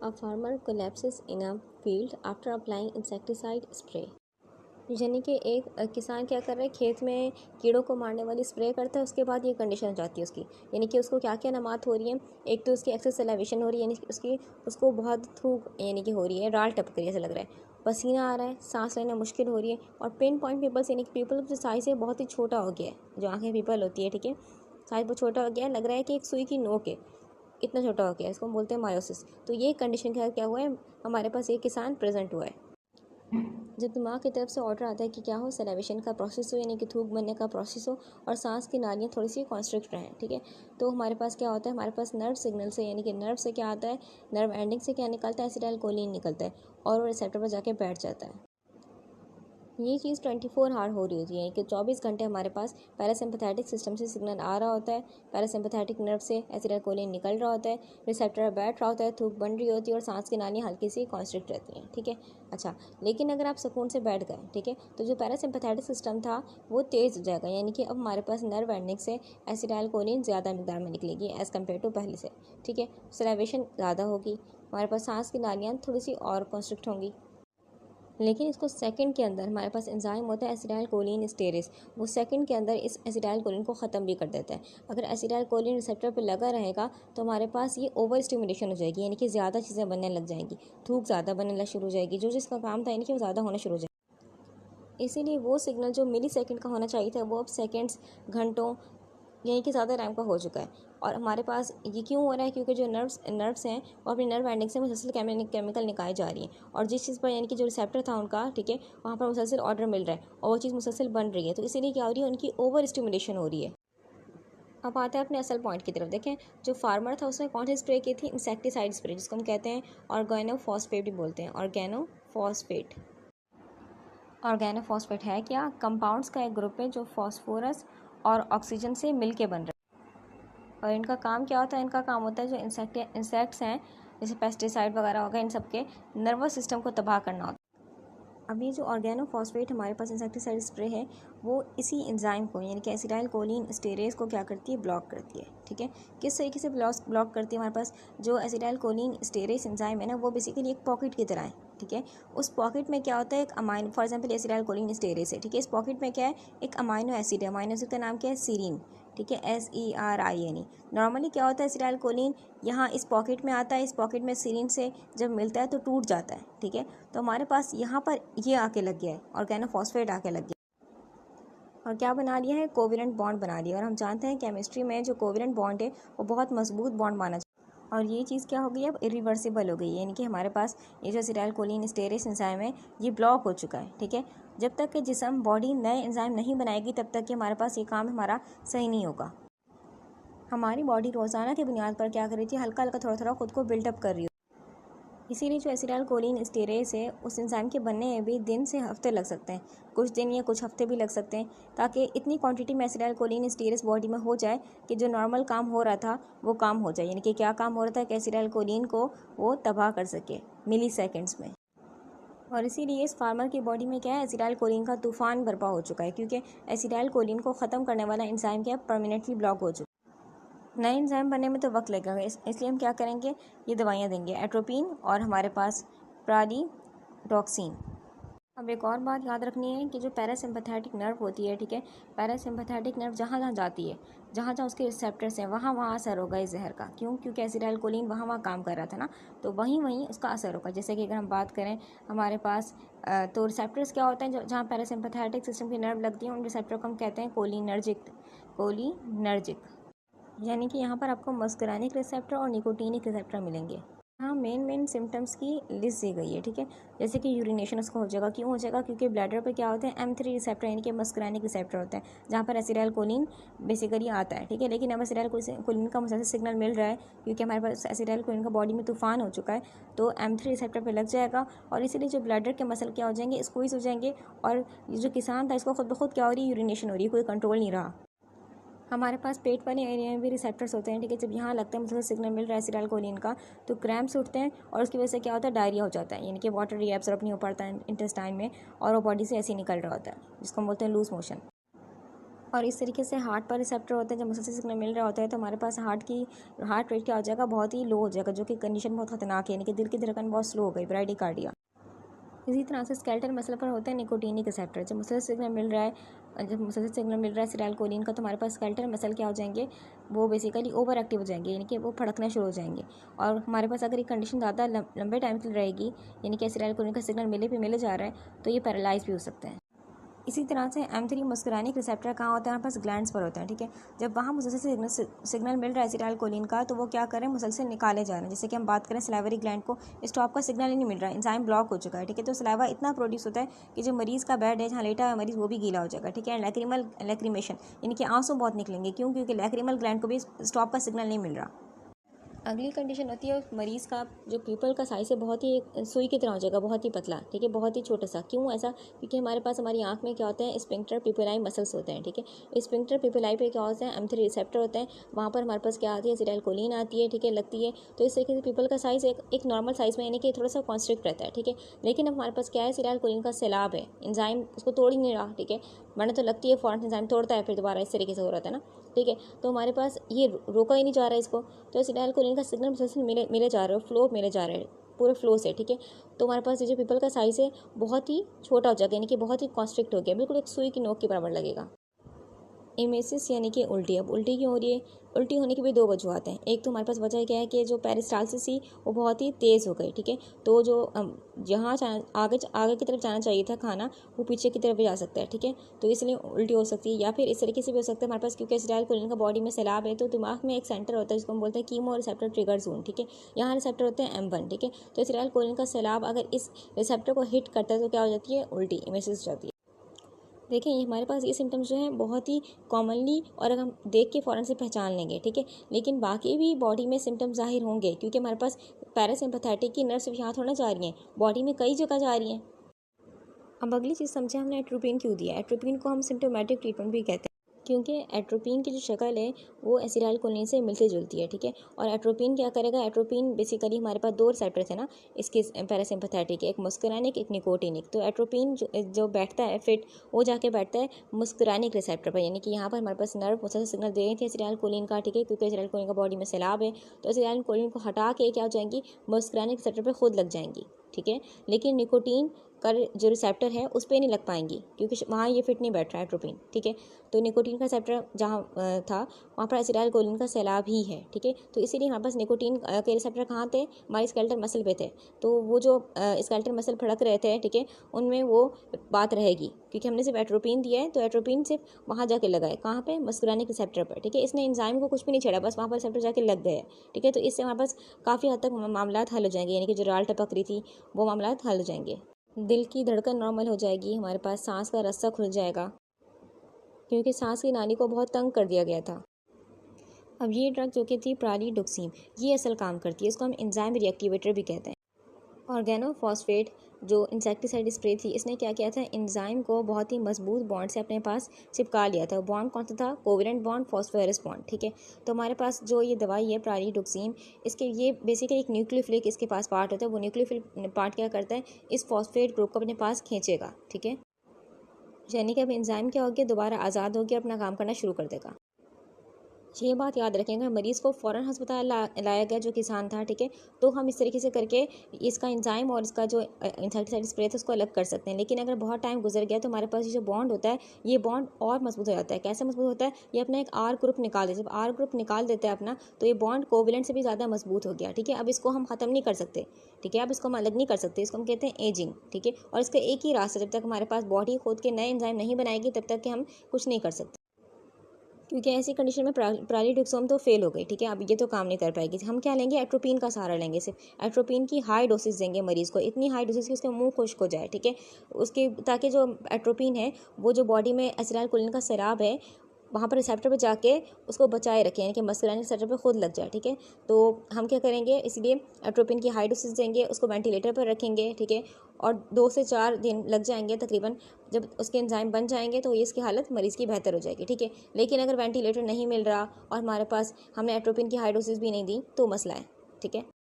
A farmer collapses in a field after applying insecticide spray। यानी कि एक किसान क्या कर रहा है, खेत में कीड़ों को मारने वाली स्प्रे करता है, उसके बाद ये कंडीशन हो जाती है उसकी। यानी कि उसको क्या क्या नमात हो रही है, एक तो उसकी एक्सेस सलाइवेशन हो रही है, यानी कि उसको बहुत थूक यानी कि हो रही है, राल टपक रही है, ऐसा लग रहा है, पसीना आ रहा है, सांस लेना मुश्किल हो रही है, और पिन पॉइंट पिंपल्स यानी कि पीपल जो साइज़ है बहुत ही छोटा हो गया है, जो आँखें पीपल होती है, ठीक है, साइज़ बहुत छोटा हो गया है, लग रहा है कि एक सुई की नोक है, इतना छोटा हो गया है, इसको हम बोलते हैं मायोसिस। तो ये कंडीशन क्या हुआ है, हमारे पास एक किसान प्रेजेंट हुआ है। जब दिमाग की तरफ से ऑर्डर आता है कि क्या हो, सलाइवेशन का प्रोसेस हो यानी कि थूक बनने का प्रोसेस हो, और सांस की नालियाँ थोड़ी सी कॉन्स्ट्रिक्ट रहें, ठीक है, तो हमारे पास क्या होता है, हमारे पास नर्व सिग्नल से यानी कि नर्व से क्या आता है, नर्व एंडिंग से क्या निकलता है, एसिटाइलकोलिन निकलता है, और वो रिसेप्टर पर जाके बैठ जाता है। ये चीज़ 24 आवर हो रही होती है कि 24 घंटे हमारे पास पैरासिम्पैथेटिक सिस्टम से सिग्नल आ रहा होता है, पैरासिम्पैथेटिक नर्व से एसिटाइलकोलिन निकल रहा होता है, रिसेप्टर बैठ रहा होता है, थूक बन रही होती है, और सांस की नालियाँ हल्की सी कॉन्स्ट्रिक्ट रहती हैं, ठीक है। अच्छा, लेकिन अगर आप सुकून से बैठ गए, ठीक है, तो जो पैरासिम्पैथेटिक सिस्टम था वो तेज़ हो जाएगा, यानी कि अब हमारे पास नर्व एंडिंग से एसिटाइलकोलिन ज़्यादा मिकदार में निकलेगी एज़ कम्पेयर टू पहले से, ठीक है, सलाइवेशन ज़्यादा होगी, हमारे पास सांस की नालियाँ थोड़ी सी और कॉन्स्ट्रिक्ट होंगी। लेकिन इसको सेकंड के अंदर हमारे पास एंजाइम होता है एसिटाइलकोलिन स्टेरेस, वो सेकंड के अंदर इस एसिटाइलकोलिन को ख़त्म भी कर देता है। अगर एसिटाइलकोलिन रिसेप्टर पर लगा रहेगा तो हमारे पास ये ओवर स्टिमुलेशन हो जाएगी, यानी कि ज़्यादा चीज़ें बनने लग जाएंगी, थूक ज़्यादा बनने लग शुरू हो जाएगी, जो जिसका काम था यानी कि वो ज़्यादा होना शुरू हो जाएगा। इसीलिए वो सिग्नल जो मिली सेकेंड का होना चाहिए था वो अब सेकेंड्स, घंटों यानी कि ज़्यादा टाइम का हो चुका है। और हमारे पास ये क्यों हो रहा है, क्योंकि जो नर्व्स हैं वो अपनी नर्व एंडिंग से मुसलसल केमिकल निकाले जा रही हैं, और जिस चीज़ पर यानी कि जो रिसेप्टर था उनका, ठीक है, वहाँ पर मुसलसल ऑर्डर मिल रहा है और वो चीज़ मुसलसल बन रही है, तो इसीलिए क्या हो रही है, उनकी ओवर स्टिमुलेशन हो रही है। अब आते हैं अपने असल पॉइंट की तरफ। देखें, जो फार्मर था उसने कौन सी स्प्रे की थी, इंसेक्टिसाइड स्प्रे, जिसको हम कहते हैं ऑर्गेनोफॉस्फेट भी बोलते हैं, ऑर्गेनोफॉस्फेट। ऑर्गेनोफॉस्फेट है क्या, कंपाउंड्स का एक ग्रुप है जो फॉस्फोरस और ऑक्सीजन से मिल के बन रहा है। और इनका काम क्या होता है, इनका काम होता है जो इंसेक्ट्स हैं, जैसे पेस्टिसाइड वगैरह हो गए, इन सब के नर्वस सिस्टम को तबाह करना होता है। अब ये जो ऑर्गेनोफॉस्फेट हमारे पास इंसेक्टिसाइड स्प्रे है, वो इसी एंजाइम को यानी कि एसिटाइलकोलिन स्टेरेस को क्या करती है, ब्लॉक करती है, ठीक है। किस तरीके से ब्लॉक करती है, हमारे पास जो एसिटाइलकोलिन स्टेरेस एंजाइम है ना, वो बेसिकली एक पॉकेट की तरह है, ठीक है। उस पॉकेट में क्या होता है, एक अमाइनो, फॉर एग्जांपल एसिटाइलकोलिन स्टेरेस है, ठीक है, इस पॉकेट में क्या है, एक अमाइनो एसिड है, अमाइनो एसिड का नाम क्या है, सीरीन, ठीक है, SERINE। नॉर्मली क्या होता है, एसिटाइलकोलिन यहाँ इस पॉकेट में आता है, इस पॉकेट में सीरीन से जब मिलता है तो टूट जाता है, ठीक है, तो हमारे पास यहाँ पर ये आके लग गया है, ऑर्गेनोफॉस्फेट आके लग गया, और क्या बना लिया है, कोवेलेंट बॉन्ड बना लिया। और हम जानते हैं केमिस्ट्री में जो कोवेलेंट बॉन्ड है वो बहुत मजबूत बॉन्ड माना जाता है, और ये चीज़ क्या हो गई, अब इरिवर्सिबल हो गई, यानी कि हमारे पास ये जो एसिटाइलकोलिन स्टेरेस एंजाइम है ये ब्लॉक हो चुका है, ठीक है। जब तक कि जिस्म बॉडी नए एंजाइम नहीं बनाएगी तब तक कि हमारे पास ये काम हमारा सही नहीं होगा। हमारी बॉडी रोज़ाना की बुनियाद पर क्या कर रही थी, हल्का हल्का थोड़ा थोड़ा खुद को बिल्डअप कर रही हो। इसीलिए जो एसिटाइलकोलिन स्टेरेस है उस एंजाइम के बनने में भी दिन से हफ्ते लग सकते हैं, कुछ दिन या कुछ हफ्ते भी लग सकते हैं, ताकि इतनी क्वांटिटी में एसिटाइलकोलिन स्टेरेस बॉडी में हो जाए कि जो नॉर्मल काम हो रहा था वो काम हो जाए। यानी कि क्या काम हो रहा था कि एसिटाइलकोलिन को वो तबाह कर सके मिली सेकेंड्स में। और इसीलिए इस फार्मर की बॉडी में क्या है, एसिटाइलकोलिन का तूफान बर्पा हो चुका है, क्योंकि एसिटाइलकोलिन को ख़त्म करने वाला एंजाइम क्या परमानेंटली ब्लॉक हो चुका है। नए एंजाइम बनने में तो वक्त लगेगा, इसलिए हम क्या करेंगे, ये दवाइयाँ देंगे, एट्रोपिन और हमारे पास प्रालीडॉक्सिन। अब एक और बात याद रखनी है कि जो पैरासिम्पैथेटिक नर्व होती है, ठीक है, पैरासिम्पैथेटिक नर्व जहाँ जहाँ जाती है, जहाँ जहाँ उसके रिसेप्टर्स हैं, वहाँ वहाँ असर होगा इस जहर का। क्यों, क्योंकि एसिटाइलकोलिन वहाँ वहाँ काम कर रहा था ना, तो वहीं वहीं उसका असर होगा। जैसे कि अगर हम बात करें हमारे पास तो रिसेप्टर्स क्या होते हैं, जहाँ पैरासिम्पैथेटिक सिस्टम की नर्व लगती है उन रिसेप्टर को हम कहते हैं कोलिनर्जिक, यानी कि यहाँ पर आपको मस्कुरानिक रिसेप्टर और निकोटीनिक रिसेप्टर मिलेंगे। हाँ, मेन सिम्टम्स की लिस्ट दी गई है, ठीक है, जैसे कि यूरिनेशन उसको हो जाएगा, क्यों हो जाएगा, क्योंकि ब्लैडर पे क्या होते हैं, M3 रिसेप्टर यानी कि मस्कुरानिक रिसेप्टर होता है, जहाँ पर एसिटाइलकोलिन बेसिकली आता है, ठीक है। लेकिन अब एसिटाइलकोलिन का मुझे सिग्नल मिल रहा है क्योंकि हमारे पास एसिटाइलकोलिन का बॉडी में तूफान हो चुका है, तो M3 रिसेप्टर पर लग जाएगा, और इसीलिए जो ब्लैडर के मसल क्या हो जाएंगे, स्क्वीज हो जाएंगे, और जो किसान था इसको खुद ब खुद क्या हो रही है, यूरिनेशन हो रही है, कोई कंट्रोल नहीं रहा। हमारे पास पेट वाले एरिया में भी रिसेप्टर्स होते हैं, ठीक है, जब यहाँ लगता है मतलब सिग्नल मिल रहा है एसिटाइलकोलिन का, तो क्रैम्प्स उठते हैं, और उसकी वजह से क्या होता है, डायरिया हो जाता है, यानी कि वाटर रीएब्सॉर्ब नहीं हो पाता है इंटेस्टाइन में, और वो बॉडी से ऐसे ही निकल रहा होता है, जिसको हम बोलते हैं लूज मोशन। और इस तरीके से हार्ट पर रिसेप्टर होते हैं, जब मसल से सिग्नल मिल रहा होता है तो हमारे पास हार्ट रेट क्या हो जाएगा, बहुत ही लो हो जाएगा, जो कि कंडीशन बहुत खतरनाक है, यानी कि दिल की धड़कन बहुत स्लो हो गई, ब्राइडिकार्डिया। इसी तरह से स्केलेटल मसल पर होता है निकोटीनिक रिसेप्टर। जब मसल से सिग्नल मिल रहा है एसिटाइलकोलिन का, तो हमारे पास स्केलेटल मसल क्या हो जाएंगे, वो बेसिकली ओवर एक्टिव हो जाएंगे, यानी कि वो फड़कना शुरू हो जाएंगे। और हमारे पास अगर ये कंडीशन ज़्यादा लंबे टाइम के लिए रहेगी, यानी कि एसिटाइलकोलिन का सिग्नल मिले जा रहा है, तो ये पैरालाइज भी हो सकते हैं। इसी तरह से M3 मस्कुरानिक रिसेप्टर कहाँ होता है, हमारे पास ग्लैंड्स पर होता है, ठीक है। जब वहाँ मसल से सिग्नल मिल रहा है एसिटाइलकोलिन का, तो वो क्या करें, मसल से निकाले जा रहे हैं। जैसे कि हम बात करें सलाइवरी ग्लैंड को, स्टॉप का सिग्नल ही नहीं मिल रहा है, एंजाइम ब्लॉक हो चुका है, ठीक है। तो सलाइवा इतना प्रोड्यूस होता है कि जो मरीज़ का बेड है, जहाँ लेटा है मरीज़, वो भी गीला हो जाएगा, ठीक है। लैक्रिमेशन यानी कि आंसू बहुत निकलेंगे, क्यों, क्योंकि लैक्रिमल ग्लैंड को भी स्टॉप का सिग्नल नहीं मिल रहा। अगली कंडीशन होती है मरीज़ का जो पीपल का साइज़ है बहुत ही सुई की तरह हो जाएगा, बहुत ही पतला, ठीक है, बहुत ही छोटा सा। क्यों ऐसा, क्योंकि हमारे पास हमारी आंख में क्या होते हैं, स्फिंक्टर पिपुलाई मसल्स होते हैं, ठीक है। स्फिंक्टर पिपुलाई पे क्या होता है, M3 रिसेप्टर होता है, वहाँ पर हमारे पास क्या आती है, एसिटाइलकोलिन आती है, ठीक है, लगती है। तो इस तरीके से पीपल का साइज़ एक नॉर्मल साइज़ में, यानी कि थोड़ा सा कॉन्स्ट्रिक्ट रहता है, ठीक है। लेकिन अब हमारे पास क्या है, एसिटाइलकोलिन का सैलाब है, एंजाइम उसको तोड़ ही नहीं रहा, ठीक है, वरना तो लगती है फौरन एंजाइम तोड़ता है, फिर दोबारा इस तरीके से हो रहा था ना, ठीक है। तो हमारे पास ये रोका ही नहीं जा रहा है इसको, तो एसिटाइलकोलिन का सिग्नल मसल से मिले जा रहे हो, फ्लो मिले जा रहे हैं पूरे फ्लो से, ठीक है। तो हमारे पास ये जो पीपल का साइज़ है बहुत ही छोटा हो जाएगा, यानी कि बहुत ही कॉन्स्ट्रिक्ट हो गया, बिल्कुल एक सुई की नोक के बराबर लगेगा। एमेसिस यानी कि उल्टी। अब उल्टी क्यों हो रही है, उल्टी होने की भी दो वजूहत हैं। एक तो हमारे पास वजह क्या है कि जो पेरिस्टालसिस थी वो बहुत ही तेज़ हो गई, ठीक है। तो जो जहाँ आगे की तरफ जाना चाहिए था खाना, वो पीछे की तरफ भी जा सकता है, ठीक है। तो इसलिए उल्टी हो सकती है, या फिर इस तरीके से भी हो सकता है हमारे पास, क्योंकि एसिटाइलकोलिन का बॉडी में सैलाब है, तो दिमाग में एक सेंटर होता है जिसको हम बोलते हैं कीमो रिसेप्टर ट्रिगर जोन, ठीक है। यहाँ रिसेप्टर होते हैं M1, ठीक है। तो एसिटाइलकोलिन का सैलाब अगर इस रिसेप्टर को हिट करता है तो क्या हो जाती है, उल्टी, एमेसिस हो जाती है। देखें ये हमारे पास ये सिम्टम्स जो हैं बहुत ही कॉमनली, और अगर हम देख के फ़ौरन से पहचान लेंगे, ठीक है। लेकिन बाकी भी बॉडी में सिम्टम्स ज़ाहिर होंगे, क्योंकि हमारे पास पैरासिम्पैथेटिक की नर्व सिर्फ यहाँ थोड़ा जा रही हैं, बॉडी में कई जगह जा रही हैं। अब अगली चीज़ समझे हमने एट्रोपिन क्यों दिया। एट्रोपिन को हम सिम्टोमेटिक ट्रीटमेंट भी कहते हैं, क्योंकि एट्रोपिन की जो शक्ल है वो एसिटाइलकोलिन से मिलती जुलती है, ठीक है। और एट्रोपिन क्या करेगा, एट्रोपिन बेसिकली हमारे पास दो रिसेप्टर थे ना, इसके पैरासिम्पैथेटिक, एक मुस्कुरानिक, एक निकोटिनिक। तो एट्रोपिन जो बैठता है फिट, वो जाके बैठता है मुस्कुरानिक रिसेप्टर पर, यानी कि यहाँ पर हमारे पास नर्व मसल सिग्नल दे रही थी एसिटाइलकोलिन का, ठीक है, क्योंकि एसिटाइलकोलिन का बॉडी में सैलाब है, तो एसिटाइलकोलिन को हटा के क्या हो जाएंगी, मुस्कुरानिक रिसेप्टर पर खुद लग जाएंगी, ठीक है। लेकिन निकोटीन का जो रिसेप्टर है उस पर नहीं लग पाएंगी, क्योंकि वहाँ ये फिट नहीं बैठ रहा है एट्रोपिन, ठीक है। तो निकोटीन का रिसेप्टर जहाँ था वहाँ पर एसिटाइलकोलिन का सैलाब ही है, ठीक है। तो इसीलिए हमारे पास निकोटीन के रिसेप्टर कहाँ थे, हमारे स्केलेटल मसल पे थे। तो वो जो स्केलेटल मसल फड़क रहे थे, ठीक है, उनमें वो बात रहेगी, क्योंकि हमने सिर्फ एट्रोपिन दिया है, तो एट्रोपिन सिर्फ वहाँ जाके लगा है, कहाँ पे, मस्कुरानिक रिसेप्टर पर, ठीक है। इसने एंजाइम को कुछ भी नहीं छेड़ा, बस वहाँ पर रिसेप्टर जाके लग गए, ठीक है। तो इससे हमारे पास काफ़ी हद तक मामला हल हो जाएंगे, यानी कि जो राल टपक रही थी वो मामला हल हो जाएंगे। दिल की धड़कन नॉर्मल हो जाएगी, हमारे पास सांस का रास्ता खुल जाएगा, क्योंकि सांस की नाली को बहुत तंग कर दिया गया था। अब ये ड्रग जो कि थी प्रालीडोक्सीम, ये असल काम करती है, इसको हम एंजाइम रिएक्टिवेटर भी कहते हैं। ऑर्गेनोफॉस्फेट जो इंसेक्टिसाइड स्प्रे थी, इसने क्या किया था, एंजाइम को बहुत ही मजबूत बॉन्ड से अपने पास चिपका लिया था। बॉन्ड कौन सा था, कोवेलेंट बॉन्ड, फॉस्फोरस बॉन्ड, ठीक है। तो हमारे पास जो ये दवाई है प्रालीडोक्सीम, इसके ये बेसिकली एक न्यूक्लियोफिलिक इसके पास पार्ट होता है। वो न्यूक्लियोफिलिक पार्ट क्या करता है, इस फॉस्फेट ग्रुप को अपने पास खींचेगा, ठीक है। यानी कि अब एंजाइम क्या हो गया, दोबारा आज़ाद हो गया, अपना काम करना शुरू कर देगा। ये बात याद रखें, अगर मरीज़ को फ़ौरन अस्पताल लाया गया जो किसान था, ठीक है, तो हम इस तरीके से करके इसका एंजाइम और इसका जो इंसेक्टिसाइड स्प्रे था उसको अलग कर सकते हैं। लेकिन अगर बहुत टाइम गुजर गया तो हमारे पास ये जो बॉन्ड होता है, ये बॉन्ड और मजबूत हो जाता है। कैसे मजबूत होता है, ये अपना एक आर ग्रुप निकाल देता है। जब आर ग्रुप निकाल देता है अपना, तो ये बॉन्ड कोवेलेंट से भी ज़्यादा मजबूत हो गया, ठीक है। अब इसको हम ख़त्म नहीं कर सकते, ठीक है, अब इसको हम अलग नहीं कर सकते, इसको हम कहते हैं एजिंग, ठीक है। और इसका एक ही रास्ता, जब तक हमारे पास बॉडी खुद के नए एंजाइम नहीं बनाएगी तब तक कि हम कुछ नहीं कर सकते, क्योंकि ऐसी कंडीशन में प्रालीडोक्सोम तो फेल हो गई, ठीक है। अब ये तो काम नहीं कर पाएगी। हम क्या लेंगे, एट्रोपिन का सहारा लेंगे, सिर्फ एट्रोपिन की हाई डोसेज देंगे मरीज़ को, इतनी हाई डोसेज कि उसके मुंह खुश्क हो जाए, ठीक है, उसके, ताकि जो एट्रोपिन है वो जो बॉडी में एसिटाइलकोलिन का सैलाब है वहाँ पर रिसेप्टर पर जाके उसको बचाए रखें, यानी कि मस्कुलानिक रिसेप्टर पर खुद लग जाए, ठीक है। तो हम क्या करेंगे, इसलिए एट्रोपिन की हाई डोसेज देंगे, उसको वेंटिलेटर पर रखेंगे, ठीक है। और 2 से 4 दिन लग जाएंगे तकरीबन, जब उसके एंजाइम बन जाएंगे तो इसकी हालत मरीज़ की बेहतर हो जाएगी, ठीक है। लेकिन अगर वेंटिलेटर नहीं मिल रहा और हमारे पास हमने एट्रोपिन की हाई डोसेज भी नहीं दी तो मसला है, ठीक है।